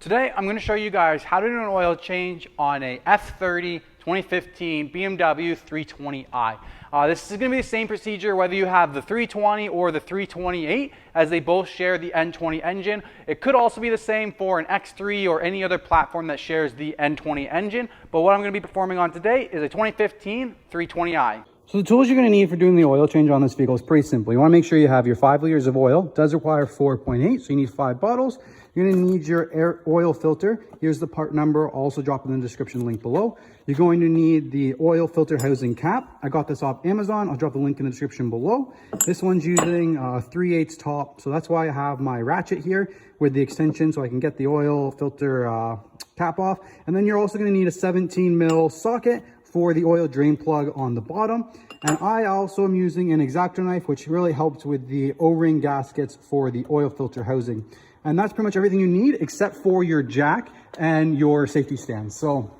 Today, I'm going to show you guys how to do an oil change on a F30 2015 BMW 320i. This is going to be the same procedure whether you have the 320 or the 328, as they both share the N20 engine. It could also be the same for an X3 or any other platform that shares the N20 engine, but what I'm going to be performing on today is a 2015 320i. So the tools you're going to need for doing the oil change on this vehicle is pretty simple. You want to make sure you have your 5 liters of oil. It does require 4.8, so you need 5 bottles. You're going to need your oil filter. Here's the part number, also drop in the description link below. You're going to need the oil filter housing cap. I got this off Amazon. I'll drop the link in the description below. This one's using 3/8 top, so that's why I have my ratchet here with the extension so I can get the oil filter cap off. And then you're also going to need a 17 mil socket for the oil drain plug on the bottom. And I also am using an X-Acto knife, which really helps with the O-ring gaskets for the oil filter housing. And that's pretty much everything you need except for your jack and your safety stand. So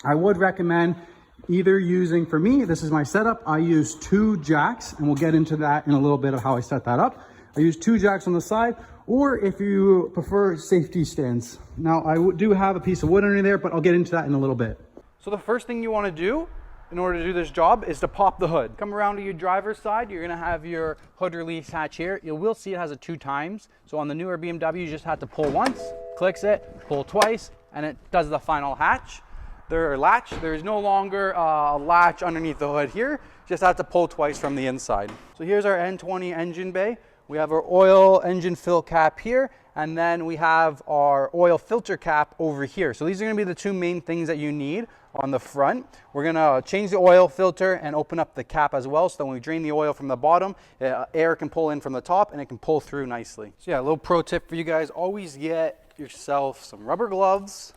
I would recommend either using, for me, this is my setup. I use 2 jacks, and we'll get into that in a little bit of how I set that up. I use 2 jacks on the side, or if you prefer, safety stands. Now I do have a piece of wood under there, but I'll get into that in a little bit. So the first thing you want to do in order to do this job is to pop the hood. Come around to your driver's side, you're going to have your hood release hatch here. You will see it has a 2 times. So on the newer BMW, you just have to pull once, clicks it, pull twice, and it does the final hatch. There is no longer a latch underneath the hood here. Just have to pull twice from the inside. So here's our N20 engine bay. We have our oil engine fill cap here, and then we have our oil filter cap over here. So these are going to be the 2 main things that you need on the front. We're going to change the oil filter and open up the cap as well, so that when we drain the oil from the bottom, air can pull in from the top and it can pull through nicely. So yeah, a little pro tip for you guys: always get yourself some rubber gloves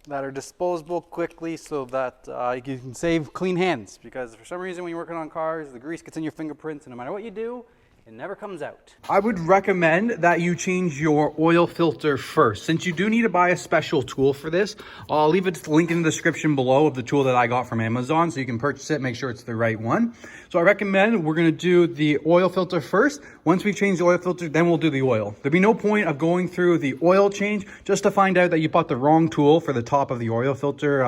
that are disposable quickly, so that you can save clean hands, because for some reason when you're working on cars, the grease gets in your fingerprints, and no matter what you do, it never comes out. I would recommend that you change your oil filter first. Since you do need to buy a special tool for this, I'll leave a link in the description below of the tool that I got from Amazon, so you can purchase it, make sure it's the right one. So I recommend we're going to do the oil filter first. Once we've changed the oil filter, then we'll do the oil. There'd be no point of going through the oil change just to find out that you bought the wrong tool for the top of the oil filter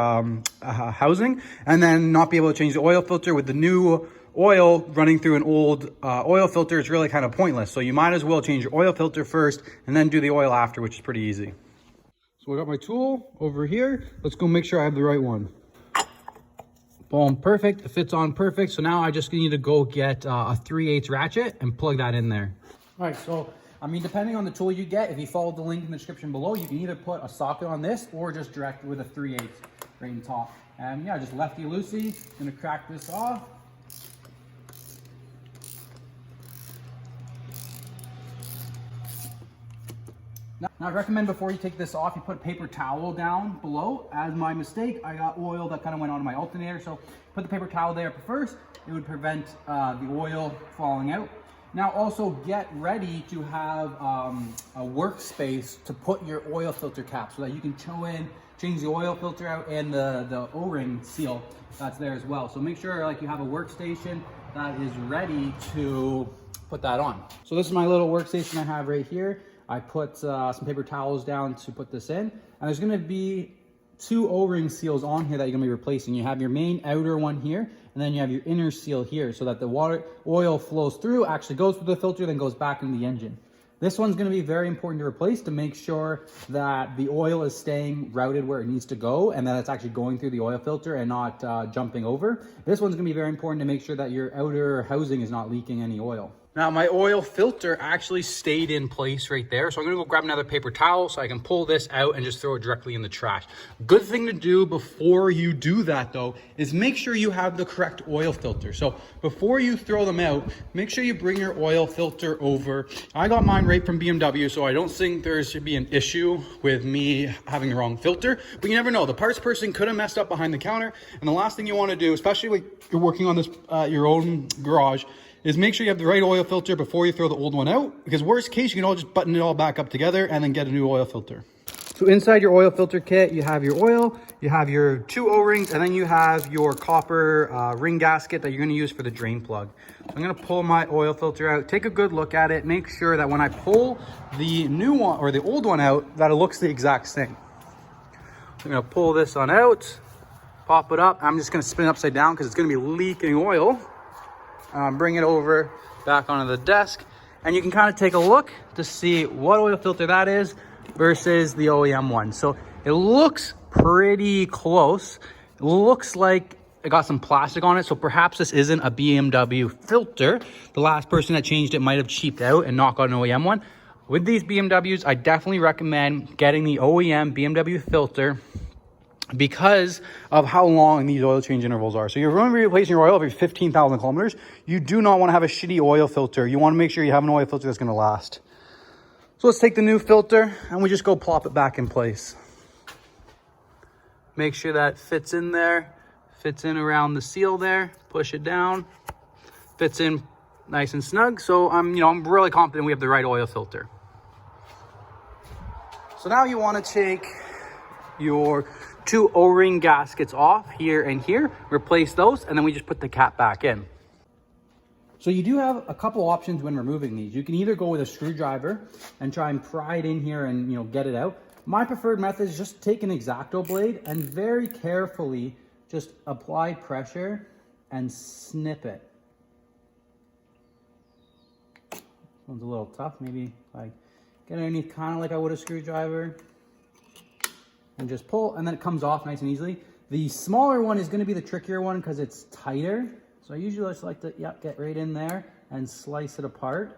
housing, and then not be able to change the oil filter with the new oil running through an old oil filter. Is really kind of pointless. So you might as well change your oil filter first and then do the oil after, which is pretty easy. So I got my tool over here. Let's go make sure I have the right one. Boom, perfect. It fits on perfect. So now I just need to go get a 3/8 ratchet and plug that in there. All right, so I mean, depending on the tool you get, if you follow the link in the description below, you can either put a socket on this or just direct with a 3/8 right in top. And yeah, just lefty loosey. Gonna crack this off. Now, I recommend before you take this off, you put a paper towel down below. As my mistake, I got oil that kind of went onto my alternator, so put the paper towel there first. It would prevent the oil falling out. Now also get ready to have a workspace to put your oil filter cap, so that you can change the oil filter out, and the O-ring seal that's there as well. So make sure like you have a workstation that is ready to put that on. So this is my little workstation I have right here. I put some paper towels down to put this in, and there's going to be 2 O-ring seals on here that you're going to be replacing. You have your main outer one here, and then you have your inner seal here, so that the oil flows through, actually goes through the filter, then goes back into the engine. This one's going to be very important to replace to make sure that the oil is staying routed where it needs to go, and that it's actually going through the oil filter and not jumping over. This one's going to be very important to make sure that your outer housing is not leaking any oil. Now my oil filter actually stayed in place right there. So I'm gonna go grab another paper towel so I can pull this out and just throw it directly in the trash. Good thing to do before you do that though, is make sure you have the correct oil filter. So before you throw them out, make sure you bring your oil filter over. I got mine right from BMW, so I don't think there should be an issue with me having the wrong filter, but you never know. The parts person could have messed up behind the counter. And the last thing you wanna do, especially when you're working on this your own garage, is make sure you have the right oil filter before you throw the old one out, because worst case, you can all just button it all back up together and then get a new oil filter. So So inside your oil filter kit, you have your oil, you have your 2 O-rings, and then you have your copper ring gasket that you're gonna use for the drain plug. So I'm gonna pull my oil filter out, take a good look at it, make sure that when I pull the new one or the old one out, that it looks the exact same. I'm gonna pull this one out, pop it up. I'm just gonna spin it upside down because it's gonna be leaking oil. Bring it over back onto the desk, and you can kind of take a look to see what oil filter that is versus the OEM one. So it looks pretty close. It looks like it got some plastic on it, so perhaps this isn't a BMW filter. The last person that changed it might have cheaped out and not got an OEM one. With these BMWs, I definitely recommend getting the OEM BMW filter because of how long these oil change intervals are. So you're going to be replacing your oil every 15,000 kilometers. You do not want to have a shitty oil filter. You want to make sure you have an oil filter that's going to last. So let's take the new filter and we just go plop it back in place. Make sure that fits in there, fits in around the seal there, push it down, fits in nice and snug. So I'm really confident we have the right oil filter. So now you want to take your 2 O-ring gaskets off here and here, replace those, and then we just put the cap back in. So you do have a couple options when removing these. You can either go with a screwdriver and try and pry it in here and get it out. My preferred method is just take an X-Acto blade and very carefully just apply pressure and snip it. This one's a little tough, maybe like get underneath kind of like I would a screwdriver. And just pull, and then it comes off nice and easily. The smaller one is going to be the trickier one because it's tighter. So I usually just like to get right in there and slice it apart.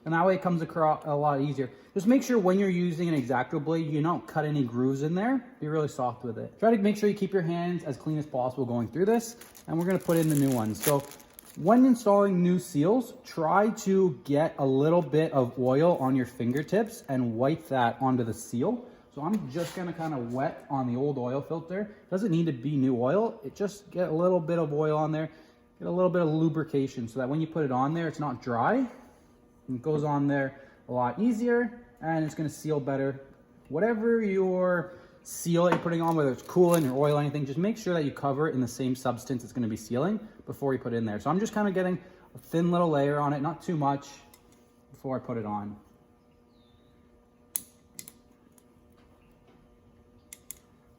And that way it comes across a lot easier. Just make sure when you're using an X-Acto blade, you don't cut any grooves in there. Be really soft with it. Try to make sure you keep your hands as clean as possible going through this. And we're going to put in the new ones. So when installing new seals, try to get a little bit of oil on your fingertips and wipe that onto the seal. So I'm just gonna kind of wet on the old oil filter. Doesn't need to be new oil. It just get a little bit of oil on there, get a little bit of lubrication so that when you put it on there, it's not dry. It goes on there a lot easier and it's gonna seal better. Whatever your seal that you're putting on, whether it's coolant or oil or anything, just make sure that you cover it in the same substance it's going to be sealing before you put it in there. So I'm just kind of getting a thin little layer on it, not too much, before I put it on.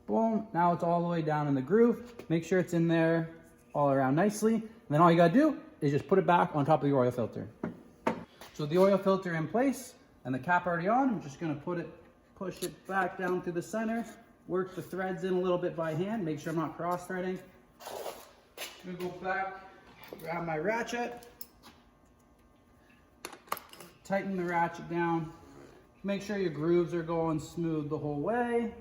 Boom, now it's all the way down in the groove. Make sure it's in there all around nicely. And then all you gotta do is just put it back on top of your oil filter. So the oil filter in place and the cap already on, I'm just gonna push it back down through the center, work the threads in a little bit by hand, make sure I'm not cross threading. I'm gonna go back, grab my ratchet, tighten the ratchet down, make sure your grooves are going smooth the whole way.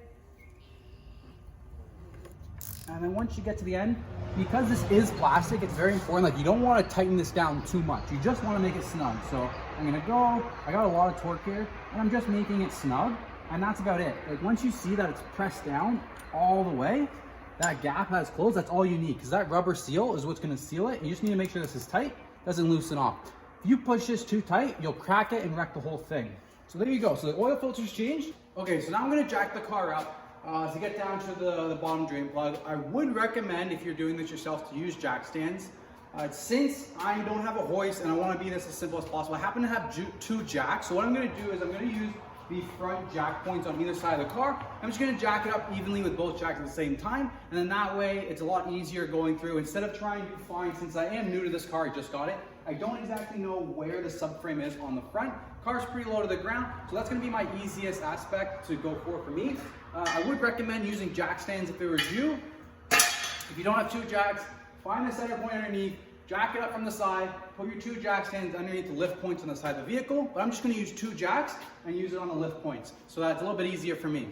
And then once you get to the end, because this is plastic, it's very important, like you don't want to tighten this down too much. You just want to make it snug. So I'm gonna go, I got a lot of torque here, and I'm just making it snug. And that's about it. Like once you see that it's pressed down all the way, that gap has closed, that's all you need, because that rubber seal is what's going to seal it. You just need to make sure this is tight, doesn't loosen off. If you push this too tight, you'll crack it and wreck the whole thing. So there you go. So the oil filter's changed. Okay, so now I'm going to jack the car up to get down to the bottom drain plug. I would recommend, if you're doing this yourself, to use jack stands. Since I don't have a hoist and I want to be this as simple as possible, I happen to have 2 jacks. So what I'm going to do is I'm going to use the front jack points on either side of the car. I'm just gonna jack it up evenly with both jacks at the same time, and then that way it's a lot easier going through. Instead of trying to find, since I am new to this car, I just got it, I don't exactly know where the subframe is on the front. Car's pretty low to the ground, so that's gonna be my easiest aspect to go for me. I would recommend using jack stands if it was you. If you don't have 2 jacks, find the center point underneath, jack it up from the side, put your 2 jack stands underneath the lift points on the side of the vehicle, but I'm just going to use 2 jacks and use it on the lift points, so that's a little bit easier for me.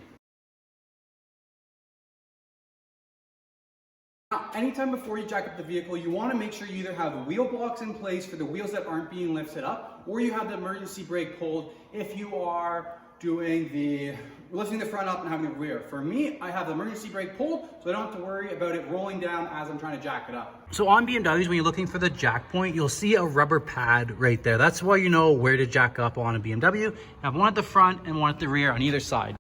Now, anytime before you jack up the vehicle, you want to make sure you either have the wheel blocks in place for the wheels that aren't being lifted up, or you have the emergency brake pulled if you are lifting the front up and having the rear. For me, I have the emergency brake pulled, so I don't have to worry about it rolling down as I'm trying to jack it up. So on BMWs, when you're looking for the jack point, you'll see a rubber pad right there. That's why you know where to jack up on a BMW. You have one at the front and one at the rear on either side.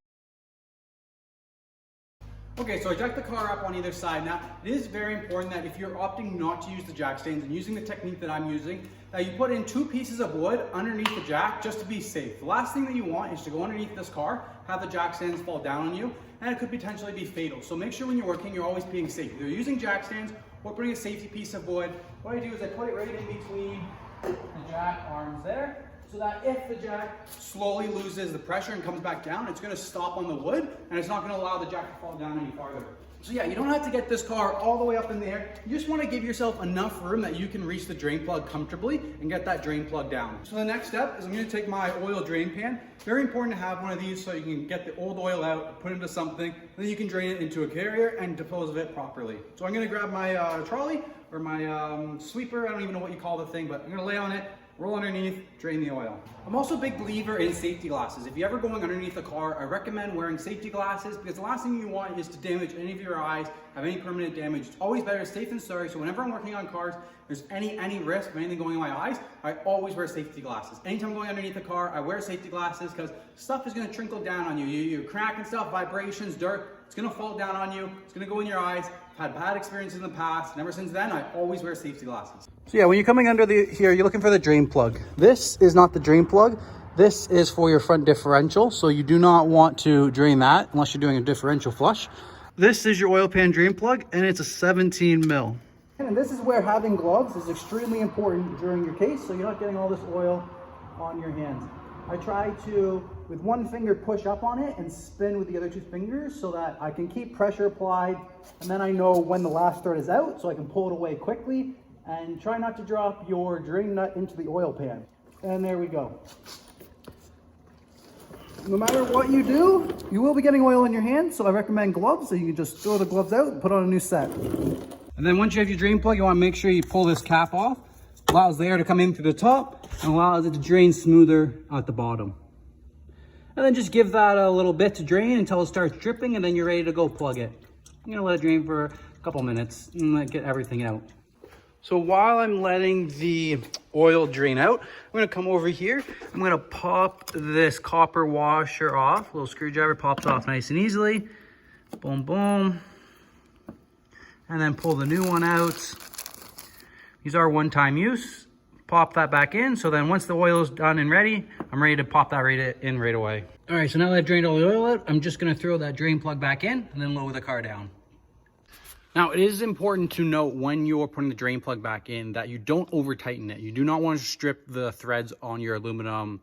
Okay, so I jacked the car up on either side. Now, it is very important that if you're opting not to use the jack stands and using the technique that I'm using, that you put in 2 pieces of wood underneath the jack just to be safe. The last thing that you want is to go underneath this car, have the jack stands fall down on you, and it could potentially be fatal. So make sure when you're working, you're always being safe. Either using jack stands or putting a safety piece of wood. What I do is I put it right in between the jack arms there, so that if the jack slowly loses the pressure and comes back down, it's going to stop on the wood and it's not going to allow the jack to fall down any farther. So yeah, you don't have to get this car all the way up in the air. You just want to give yourself enough room that you can reach the drain plug comfortably and get that drain plug down. So the next step is I'm going to take my oil drain pan. Very important to have one of these so you can get the old oil out, put it into something, and then you can drain it into a carrier and dispose of it properly. So I'm going to grab my trolley or my sweeper. I don't even know what you call the thing, but I'm going to lay on it, roll underneath, drain the oil. I'm also a big believer in safety glasses. If you're ever going underneath a car, I recommend wearing safety glasses because the last thing you want is to damage any of your eyes, have any permanent damage. It's always better safe than sorry. So whenever I'm working on cars, there's any risk of anything going in my eyes, I always wear safety glasses. Anytime I'm going underneath a car, I wear safety glasses because stuff is going to trickle down on you. You crack and stuff, vibrations, dirt, it's going to fall down on you. It's going to go in your eyes. I've had bad experiences in the past, and ever since then, I always wear safety glasses. So yeah, when you're coming under here, you're looking for the drain plug. This is not the drain plug. This is for your front differential. So you do not want to drain that unless you're doing a differential flush. This is your oil pan drain plug, and it's a 17 mil. And this is where having gloves is extremely important during your case, so you're not getting all this oil on your hands. I try to, with one finger, push up on it and spin with the other 2 fingers so that I can keep pressure applied, and then I know when the last thread is out so I can pull it away quickly, and try not to drop your drain nut into the oil pan. And there we go. No matter what you do, you will be getting oil in your hands, so I recommend gloves, so you can just throw the gloves out and put on a new set. And then once you have your drain plug, you want to make sure you pull this cap off. Allows the air to come in through the top and allows it to drain smoother at the bottom. And then just give that a little bit to drain until it starts dripping, and then you're ready to go plug it. I'm gonna let it drain for a couple minutes and get everything out. So while I'm letting the oil drain out, I'm gonna come over here. I'm gonna pop this copper washer off. A little screwdriver pops off nice and easily. Boom, boom. And then pull the new one out. These are one-time use. Pop that back in. So then once the oil is done and ready, I'm ready to pop that in right away. All right, so now that I've drained all the oil out, I'm just gonna throw that drain plug back in and then lower the car down. Now, it is important to note when you're putting the drain plug back in that you don't over tighten it. You do not want to strip the threads on your aluminum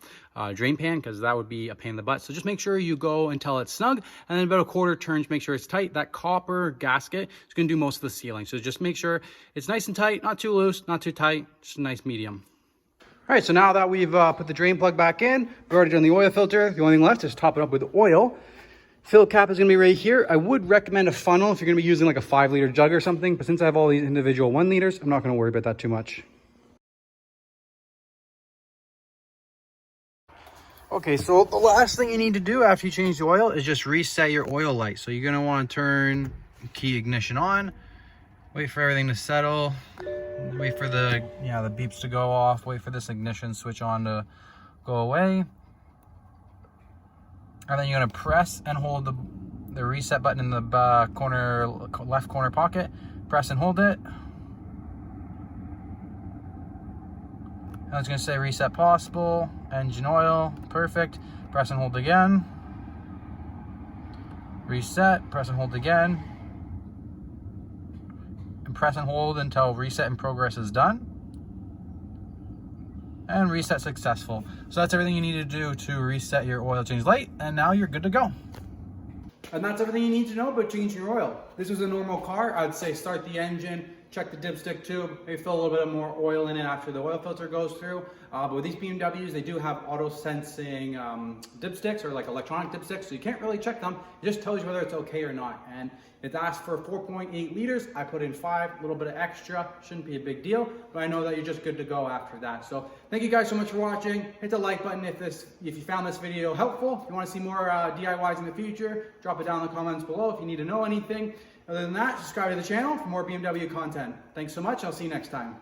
drain pan because that would be a pain in the butt. So just make sure you go until it's snug and then about a quarter turn to make sure it's tight. That copper gasket is going to do most of the sealing. So just make sure it's nice and tight, not too loose, not too tight, just a nice medium. All right, so now that we've put the drain plug back in, we've already done the oil filter. The only thing left is top it up with oil. Fill cap is going to be right here. I would recommend a funnel if you're going to be using like a 5-liter jug or something, but since I have all these individual 1 liters, I'm not going to worry about that too much. Okay, so the last thing you need to do after you change the oil is just reset your oil light. So you're going to want to turn key ignition on, wait for everything to settle, wait for the beeps to go off, wait for this ignition switch on to go away. And then you're going to press and hold the reset button in the left corner pocket. Press and hold it. And it's going to say reset possible, engine oil, perfect. Press and hold again. Reset, press and hold again. And press and hold until reset in progress is done. And reset successful. So that's everything you need to do to reset your oil change light, and now you're good to go. And that's everything you need to know about changing your oil. This was a normal car. I'd say start the engine, check the dipstick tube, maybe fill a little bit more oil in it after the oil filter goes through. But with these BMWs, they do have auto sensing dipsticks, or like electronic dipsticks, so you can't really check them. It just tells you whether it's okay or not. And it asks for 4.8 liters. I put in 5, a little bit of extra, shouldn't be a big deal, but I know that you're just good to go after that. So thank you guys so much for watching. Hit the like button if you found this video helpful. If you want to see more DIYs in the future, drop it down in the comments below if you need to know anything. Other than that, subscribe to the channel for more BMW content. Thanks so much. I'll see you next time.